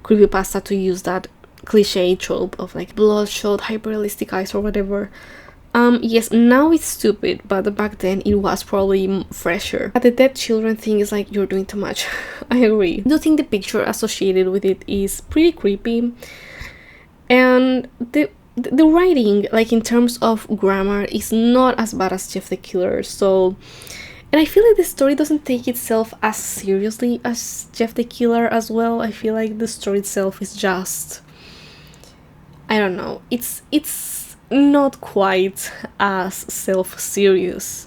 creepypasta to use that cliche trope of like bloodshot, hyper-realistic eyes or whatever. Yes, now it's stupid, but back then it was probably fresher. But the dead children thing is like, you're doing too much. I agree. I do think the picture associated with it is pretty creepy. And the writing, like in terms of grammar, is not as bad as Jeff the Killer. So, and I feel like the story doesn't take itself as seriously as Jeff the Killer as well. I feel like the story itself is just, I don't know, it's not quite as self-serious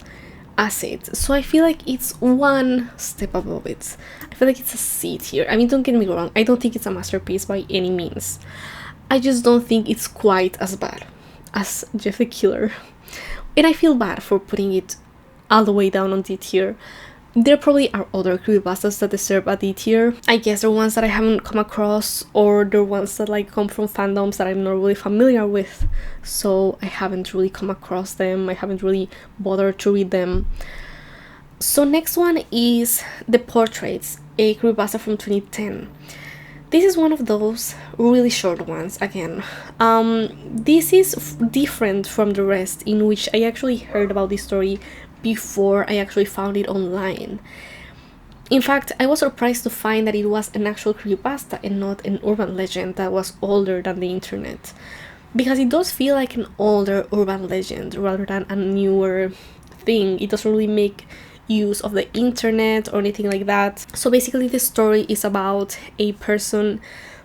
as it. So I feel like it's one step above it. I feel like it's a C tier. I mean, don't get me wrong, I don't think it's a masterpiece by any means. I just don't think it's quite as bad as Jeff the Killer. And I feel bad for putting it all the way down on D tier. There probably are other creepypastas that deserve a D tier. I guess they're ones that I haven't come across, or they're ones that like come from fandoms that I'm not really familiar with, so I haven't really come across them. I haven't really bothered to read them. So next one is The Portraits, a creepypasta from 2010. This is one of those really short ones again. This is different from the rest, in which I actually heard about this story before I actually found it online. In fact, I was surprised to find that it was an actual creepypasta and not an urban legend that was older than the internet. Because it does feel like an older urban legend rather than a newer thing. It doesn't really make use of the internet or anything like that. So basically the story is about a person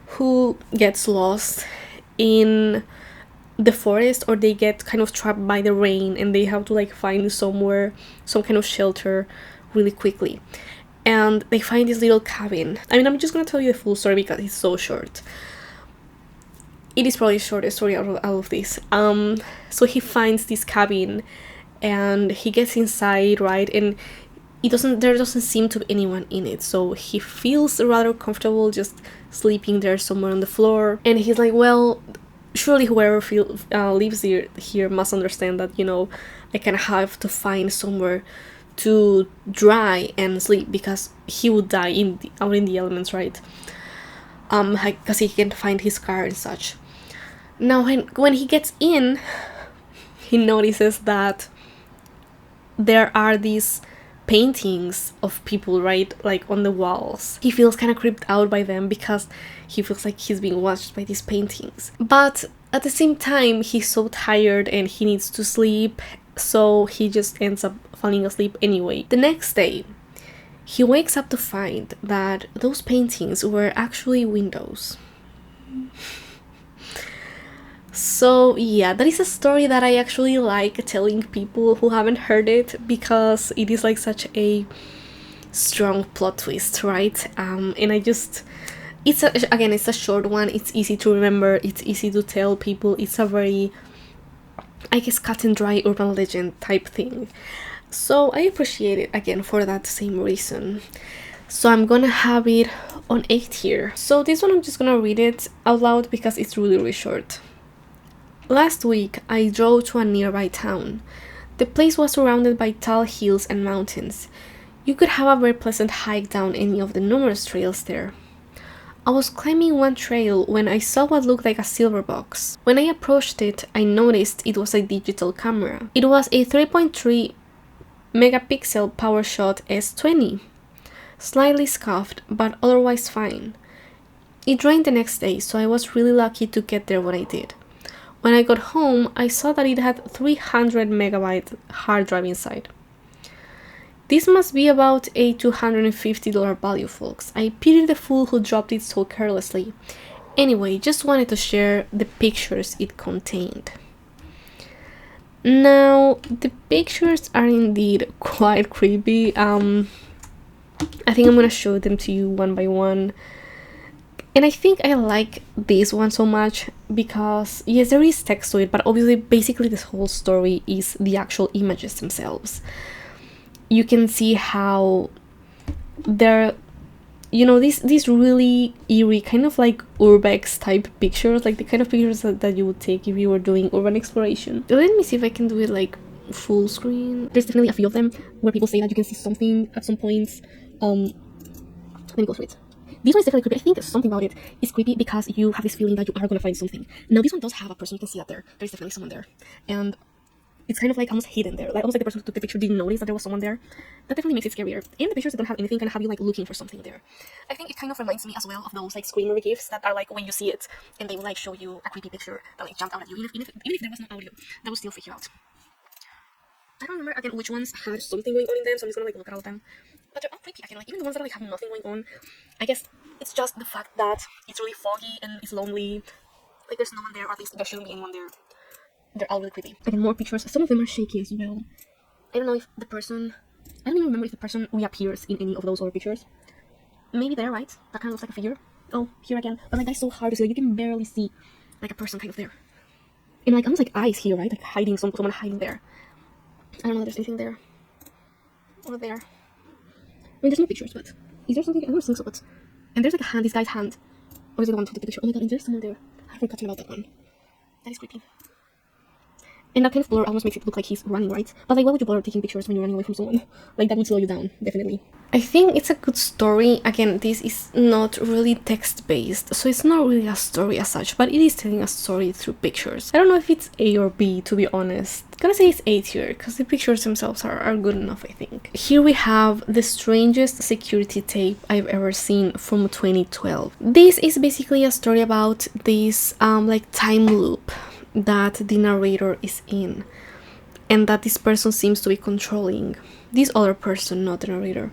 who gets lost in the forest, or they get kind of trapped by the rain and they have to like find somewhere, some kind of shelter really quickly. And they find this little cabin. I mean, I'm just gonna tell you the full story because it's so short. It is probably the shortest story out of this. So he finds this cabin and he gets inside, right? And there doesn't seem to be anyone in it, so he feels rather comfortable just sleeping there somewhere on the floor. And he's like, well, surely whoever lives here must understand that, you know, I kind of have to find somewhere to dry and sleep, because he would die out in the elements, right? Because he can't find his car and such. Now when he gets in, he notices that there are these paintings of people, right, like on the walls. He feels kind of creeped out by them because he feels like he's being watched by these paintings. But at the same time, he's so tired and he needs to sleep, so he just ends up falling asleep anyway. The next day, he wakes up to find that those paintings were actually windows. So yeah, that is a story that I actually like telling people who haven't heard it, because it is like such a strong plot twist, right? And I just, it's a short one, it's easy to remember, it's easy to tell people, it's a very, I guess, cut and dry urban legend type thing. So I appreciate it again for that same reason. So I'm gonna have it on 8 here. So this one I'm just gonna read it out loud because it's really, really short. Last week, I drove to a nearby town. The place was surrounded by tall hills and mountains. You could have a very pleasant hike down any of the numerous trails there. I was climbing one trail when I saw what looked like a silver box. When I approached it, I noticed it was a digital camera. It was a 3.3 megapixel PowerShot S20. Slightly scuffed, but otherwise fine. It drained the next day, so I was really lucky to get there when I did. When I got home, I saw that it had 300 megabyte hard drive inside. This must be about a $250 value, folks. I pity the fool who dropped it so carelessly. Anyway, just wanted to share the pictures it contained. Now, the pictures are indeed quite creepy. I think I'm gonna show them to you one by one. And I think I like this one so much because, yes, there is text to it, but obviously, basically, this whole story is the actual images themselves. You can see how they're, you know, these really eerie, kind of like urbex type pictures, like the kind of pictures that you would take if you were doing urban exploration. Let me see if I can do it like full screen. There's definitely a few of them where people say that you can see something at some points. Let me go through it. This one is definitely creepy. I think something about it is creepy because you have this feeling that you are going to find something. Now, this one does have a person. You can see that there. There's definitely someone there. And it's kind of like almost hidden there. Like almost like the person who took the picture didn't notice that there was someone there. That definitely makes it scarier. And the pictures that don't have anything kind of have you like looking for something there. I think it kind of reminds me as well of those like screamer gifs that are like when you see it and they will like show you a creepy picture that like jumped out at you. Even if there was no audio, that would still freak you out. I don't remember again which ones had something going on in them, so I'm just gonna like look at all of them. But they're all creepy again. Like even the ones that like have nothing going on, I guess it's just the fact that it's really foggy and it's lonely. Like there's no one there, or at least there shouldn't be anyone there. they're all really creepy. Again, more pictures. Some of them are shaky as well. I don't know if the person, I don't even remember if the person reappears in any of those other pictures. Maybe there, right? That kind of looks like a figure. Oh, here again. But like, that's so hard to see. Like, you can barely see like a person kind of there. And like, almost like eyes here, right? Like hiding, someone hiding there. I don't know if there's anything there. Or there. I mean, there's no pictures, but is there something? I don't think so, but... And there's like a hand, this guy's hand. Or is it the one to the picture? Oh my god, and there's someone there. I forgot about that one. That is creepy. And that kind of blur almost makes it look like he's running, right? But like, why would you blur taking pictures when you're running away from someone? Like, that would slow you down, definitely. I think it's a good story. Again, this is not really text-based, so it's not really a story as such, but it is telling a story through pictures. I don't know if it's A or B, to be honest. I'm gonna say it's A tier, because the pictures themselves are good enough, I think. Here we have the strangest security tape I've ever seen from 2012. This is basically a story about this, like, time loop that the narrator is in, and that this person seems to be controlling. This other person, not the narrator.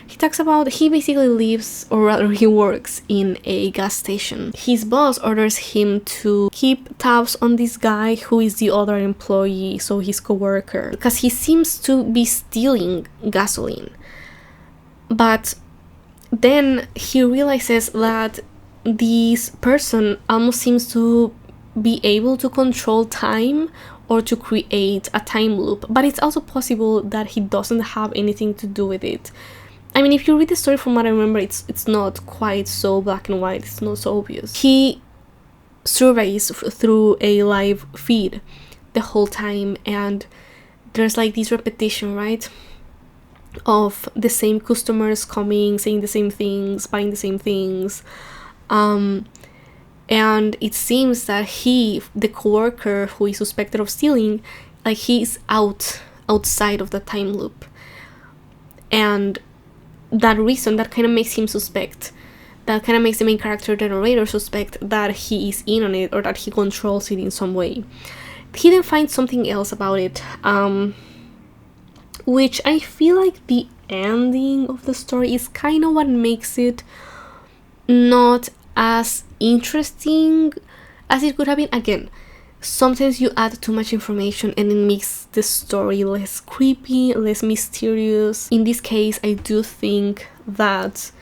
He talks about, he basically lives, or rather he works in a gas station. His boss orders him to keep tabs on this guy who is the other employee, so his coworker, because he seems to be stealing gasoline. But then he realizes that this person almost seems to be able to control time or to create a time loop, but it's also possible that he doesn't have anything to do with it. I mean, if you read the story, from what I remember, it's not quite so black and white, it's not so obvious. He surveys through a live feed the whole time, and there's like this repetition, right, of the same customers coming, saying the same things, buying the same things, and it seems that he, the coworker who is suspected of stealing, like, he's outside of the time loop, and that reason, that kind of makes him suspect, that kind of makes the main character, the narrator, suspect that he is in on it, or that he controls it in some way. He then finds something else about it, which I feel like the ending of the story is kind of what makes it not as interesting as it could have been. Again, sometimes you add too much information and it makes the story less creepy, less mysterious. In this case, I do think that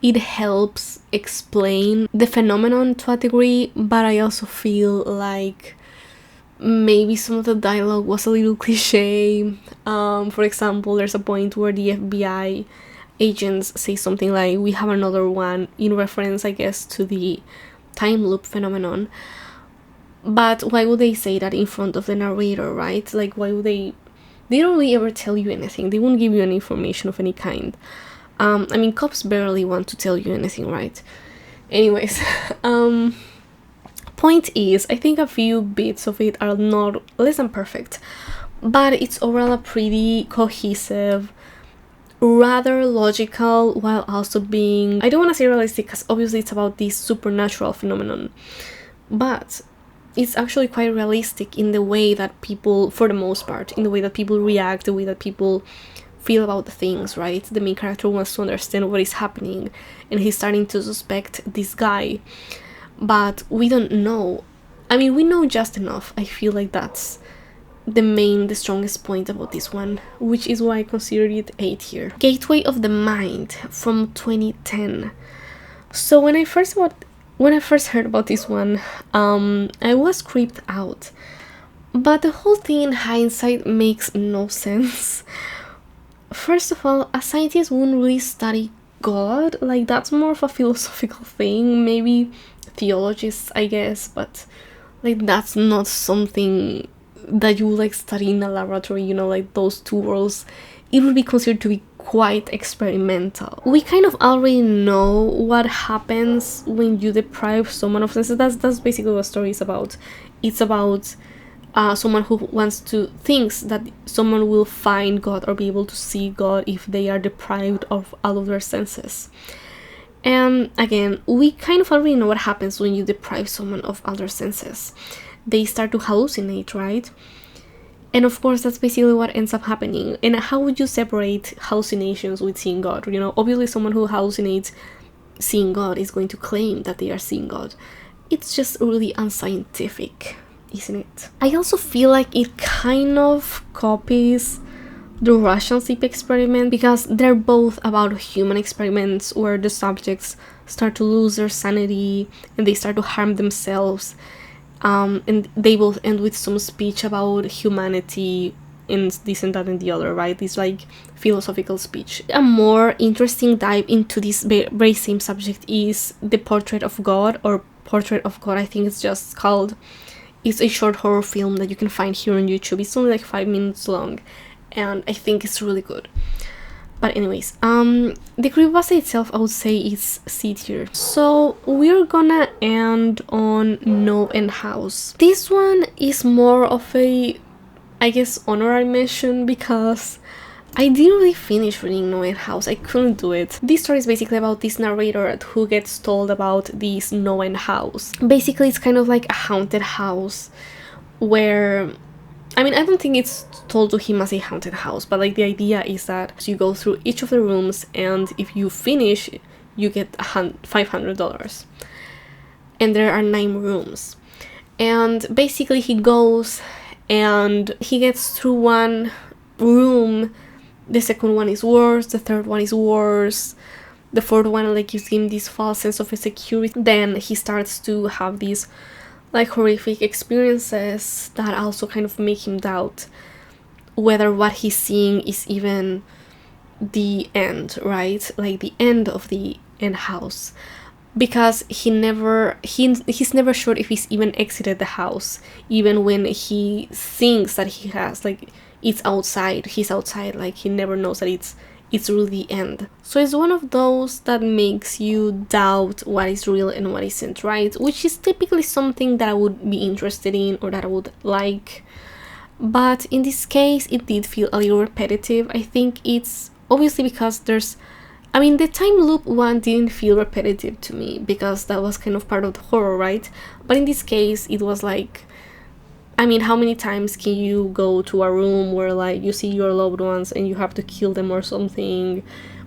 it helps explain the phenomenon to a degree, but I also feel like maybe some of the dialogue was a little cliche. For example, there's a point where the FBI agents say something like, "We have another one," in reference, I guess, to the time loop phenomenon. But why would they say that in front of the narrator, right? Like, why would they don't really ever tell you anything. They won't give you any information of any kind. I mean, cops barely want to tell you anything, right? Anyways, point is, I think a few bits of it are not less than perfect, but it's overall a pretty cohesive, rather logical, while also being, I don't want to say realistic, because obviously it's about this supernatural phenomenon, but it's actually quite realistic in the way that people, for the most part, in the way that people react, the way that people feel about the things, right? The main character wants to understand what is happening, and he's starting to suspect this guy, but we don't know. I mean, we know just enough. I feel like that's the strongest point about this one, which is why I consider it A tier. Gateway of the Mind from 2010. So when I first heard about this one, I was creeped out, but the whole thing in hindsight makes no sense. First of all, a scientist wouldn't really study God, like that's more of a philosophical thing, maybe theologists, I guess, but like that's not something that you like study in a laboratory, you know, like those two worlds. It would be considered to be quite experimental. We kind of already know what happens when you deprive someone of senses. That's basically what the story is about. It's about someone who thinks that someone will find God or be able to see God if they are deprived of all of their senses. And again, we kind of already know what happens when you deprive someone of all their senses. They start to hallucinate, right? And of course, that's basically what ends up happening. And how would you separate hallucinations with seeing God? You know, obviously someone who hallucinates seeing God is going to claim that they are seeing God. It's just really unscientific. isn't it? I also feel like it kind of copies the Russian sleep experiment, because they're both about human experiments where the subjects start to lose their sanity and they start to harm themselves, and they both end with some speech about humanity and this and that and the other, right? This like philosophical speech. A more interesting dive into this very same subject is The Portrait of God, or Portrait of God, I think it's just called. It's a short horror film that you can find here on YouTube. It's only like 5 minutes long, and I think it's really good. But anyways, the creepypasta itself, I would say, is C tier. So we're gonna end on No and House. This one is more of a, I guess, honorary mention, because I didn't really finish reading No and House. I couldn't do it. This story is basically about this narrator who gets told about this No and House. Basically, it's kind of like a haunted house where, I mean, I don't think it's told to him as a haunted house, but like the idea is that you go through each of the rooms, and if you finish, you get $500. And there are 9 rooms. And basically he goes and he gets through one room, the second one is worse, the third one is worse, the fourth one like gives him this false sense of security. Then he starts to have these like horrific experiences that also kind of make him doubt whether what he's seeing is even the end, right? Like the end of the end house, because he's never sure if he's even exited the house, even when he thinks that he has, like he's outside, like he never knows that it's really the end. So it's one of those that makes you doubt what is real and what isn't, right? Which is typically something that I would be interested in or that I would like. But in this case, it did feel a little repetitive. I think it's obviously because the time loop one didn't feel repetitive to me, because that was kind of part of the horror, right? But in this case, it was like, how many times can you go to a room where like you see your loved ones and you have to kill them or something,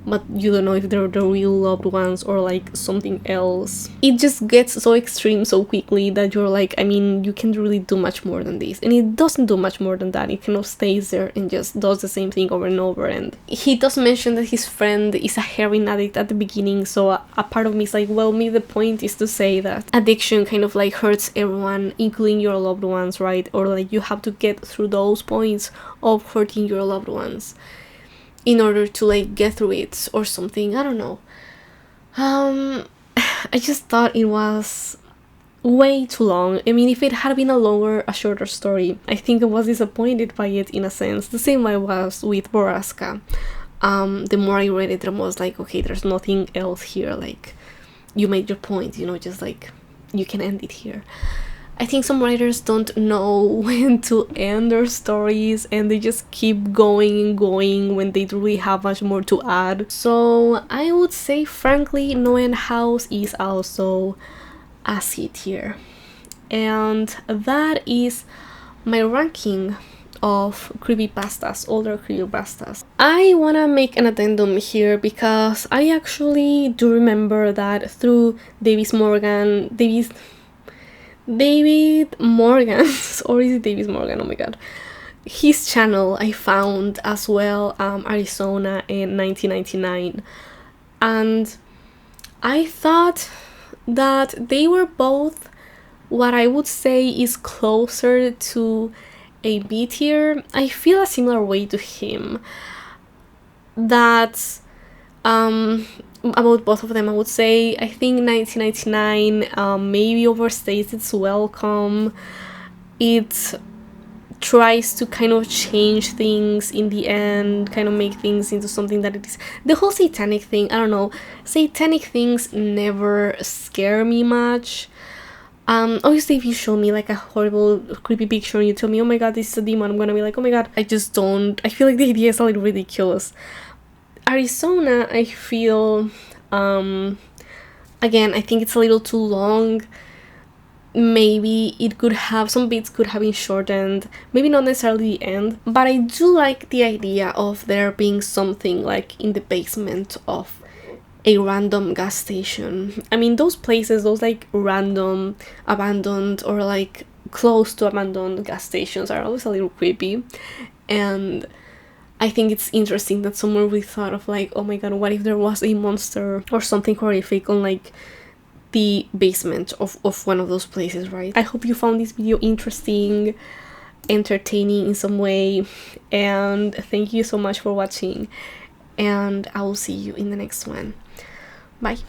but you don't know if they're the real loved ones or like something else? It just gets so extreme so quickly that you're like, you can't really do much more than this. And it doesn't do much more than that. It kind of stays there and just does the same thing over and over. And he does mention that his friend is a heroin addict at the beginning, so a part of me is like, well, maybe the point is to say that addiction kind of like hurts everyone, including your loved ones, right? Or like you have to get through those points of hurting your loved ones in order to like get through it or something. I don't know. I just thought it was way too long. If it had been a shorter story, I think I was disappointed by it in a sense. The same I was with Borrasca. The more I read it, the more I was like, okay, there's nothing else here. Like, you made your point, just like, you can end it here. I think some writers don't know when to end their stories, and they just keep going and going when they really have much more to add. So I would say, frankly, No and House is also a C tier. And that is my ranking of creepypastas, older creepypastas. I wanna make an addendum here, because I actually do remember that through David Morgan, or is it David Morgan? Oh my god. His channel I found as well, Arizona in 1999. And I thought that they were both what I would say is closer to a B tier. I feel a similar way to him. That about both of them, I would say, I think 1999 maybe overstays its welcome. It tries to kind of change things in the end, kind of make things into something that it is. The whole satanic thing, I don't know, satanic things never scare me much. Obviously if you show me like a horrible creepy picture and you tell me, oh my god, this is a demon, I'm gonna be like, oh my god. I feel like the idea is a little ridiculous. Arizona, I feel, again, I think it's a little too long. Maybe some bits could have been shortened, maybe not necessarily the end, but I do like the idea of there being something like in the basement of a random gas station. Those places, those like random abandoned or like close to abandoned gas stations are always a little creepy. And I think it's interesting that somewhere we thought of like, oh my god, what if there was a monster or something horrific on like the basement of one of those places, right? I hope you found this video interesting, entertaining in some way, and thank you so much for watching, and I will see you in the next one. Bye.